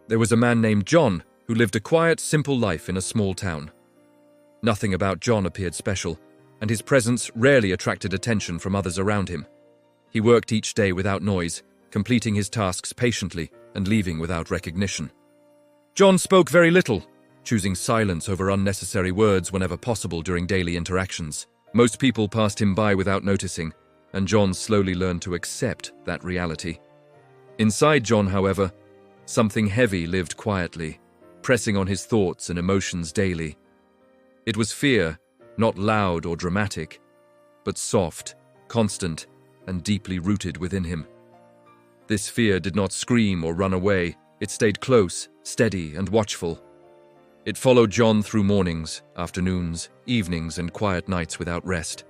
There was a man named John who lived a quiet, simple life in a small town. Nothing about John appeared special, and his presence rarely attracted attention from others around him. He worked each day without noise, completing his tasks patiently and leaving without recognition. John spoke very little, choosing silence over unnecessary words whenever possible during daily interactions. Most people passed him by without noticing, and John slowly learned to accept that reality. Inside John, however, something heavy lived quietly, pressing on his thoughts and emotions daily. It was fear, not loud or dramatic, but soft, constant, and deeply rooted within him. This fear did not scream or run away. It stayed close, steady, and watchful. It followed John through mornings, afternoons, evenings, and quiet nights without rest.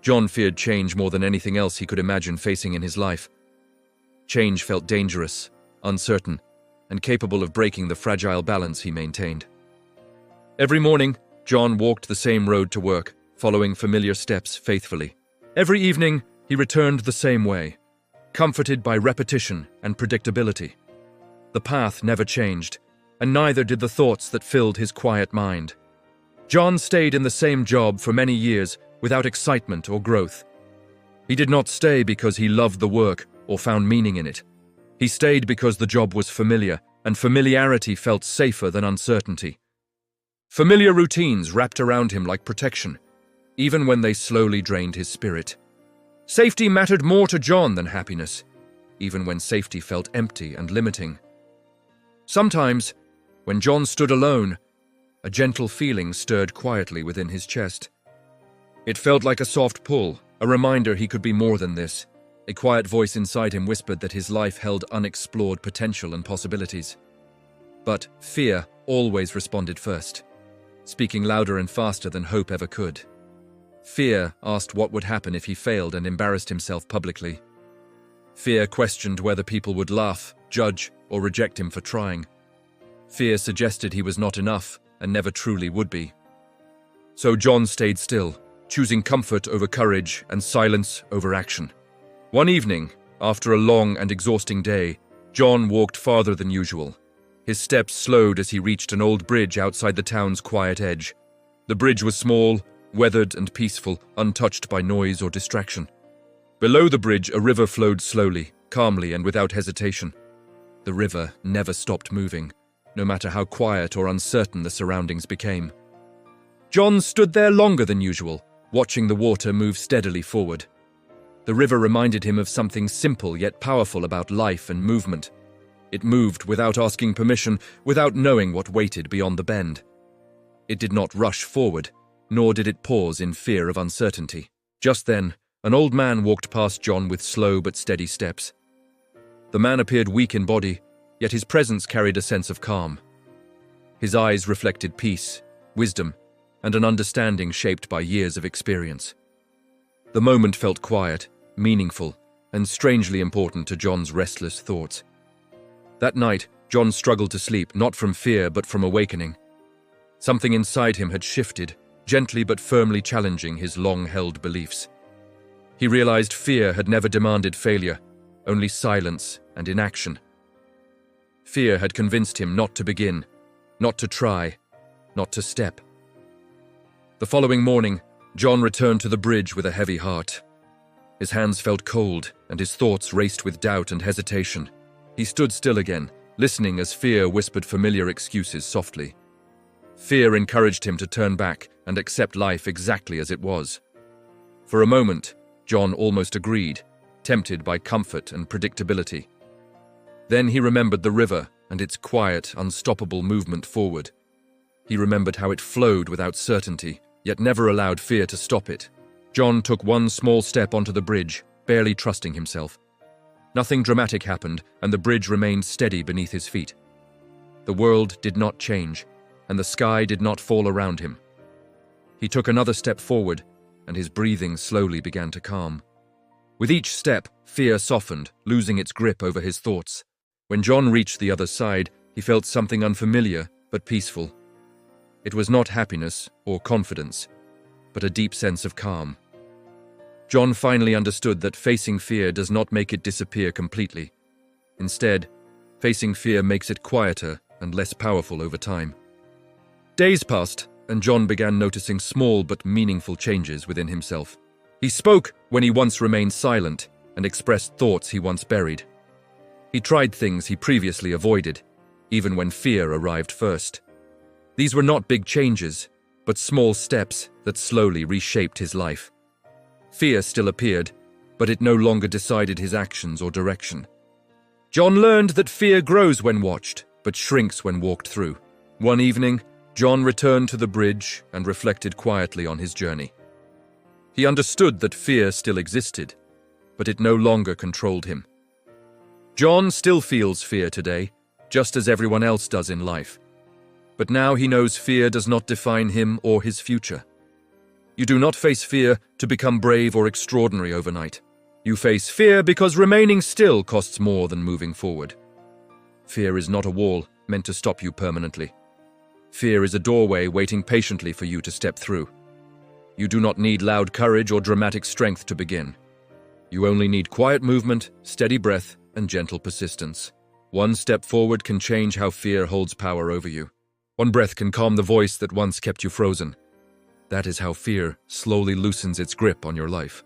John feared change more than anything else he could imagine facing in his life. Change felt dangerous, uncertain, and capable of breaking the fragile balance he maintained. Every morning, John walked the same road to work, following familiar steps faithfully. Every evening, he returned the same way, comforted by repetition and predictability. The path never changed, and neither did the thoughts that filled his quiet mind. John stayed in the same job for many years without excitement or growth. He did not stay because he loved the work or found meaning in it. He stayed because the job was familiar, and familiarity felt safer than uncertainty. Familiar routines wrapped around him like protection, even when they slowly drained his spirit. Safety mattered more to John than happiness, even when safety felt empty and limiting. Sometimes, when John stood alone, a gentle feeling stirred quietly within his chest. It felt like a soft pull, a reminder he could be more than this. A quiet voice inside him whispered that his life held unexplored potential and possibilities. But fear always responded first, speaking louder and faster than hope ever could. Fear asked what would happen if he failed and embarrassed himself publicly. Fear questioned whether people would laugh, judge, or reject him for trying. Fear suggested he was not enough and never truly would be. So John stayed still, choosing comfort over courage and silence over action. One evening, after a long and exhausting day, John walked farther than usual. His steps slowed as he reached an old bridge outside the town's quiet edge. The bridge was small, weathered and peaceful, untouched by noise or distraction. Below the bridge, a river flowed slowly, calmly, and without hesitation. The river never stopped moving, no matter how quiet or uncertain the surroundings became. John stood there longer than usual, watching the water move steadily forward. The river reminded him of something simple yet powerful about life and movement. It moved without asking permission, without knowing what waited beyond the bend. It did not rush forward, nor did it pause in fear of uncertainty. Just then, an old man walked past John with slow but steady steps. The man appeared weak in body, yet his presence carried a sense of calm. His eyes reflected peace, wisdom, and an understanding shaped by years of experience. The moment felt quiet, meaningful, and strangely important to John's restless thoughts. That night, John struggled to sleep, not from fear but from awakening. Something inside him had shifted, gently but firmly challenging his long-held beliefs. He realized fear had never demanded failure, only silence and inaction. Fear had convinced him not to begin, not to try, not to step. The following morning, John returned to the bridge with a heavy heart. His hands felt cold, and his thoughts raced with doubt and hesitation. He stood still again, listening as fear whispered familiar excuses softly. Fear encouraged him to turn back and accept life exactly as it was. For a moment, John almost agreed, tempted by comfort and predictability. Then he remembered the river and its quiet, unstoppable movement forward. He remembered how it flowed without certainty, yet never allowed fear to stop it. John took one small step onto the bridge, barely trusting himself. Nothing dramatic happened, and the bridge remained steady beneath his feet. The world did not change, and the sky did not fall around him. He took another step forward, and his breathing slowly began to calm. With each step, fear softened, losing its grip over his thoughts. When John reached the other side, he felt something unfamiliar but peaceful. It was not happiness or confidence, but a deep sense of calm. John finally understood that facing fear does not make it disappear completely. Instead, Facing fear makes it quieter and less powerful over time. Days passed, and John began noticing small but meaningful changes within himself. He spoke when he once remained silent and expressed thoughts he once buried. He tried things he previously avoided, even when fear arrived first. These were not big changes, but small steps that slowly reshaped his life. Fear still appeared, but it no longer decided his actions or direction. John learned that fear grows when watched, but shrinks when walked through. One evening, John returned to the bridge and reflected quietly on his journey. He understood that fear still existed, but it no longer controlled him. John still feels fear today, just as everyone else does in life. But now he knows fear does not define him or his future. You do not face fear to become brave or extraordinary overnight. You face fear because remaining still costs more than moving forward. Fear is not a wall meant to stop you permanently. Fear is a doorway waiting patiently for you to step through. You do not need loud courage or dramatic strength to begin. You only need quiet movement, steady breath, and gentle persistence. One step forward can change how fear holds power over you. One breath can calm the voice that once kept you frozen. That is how fear slowly loosens its grip on your life.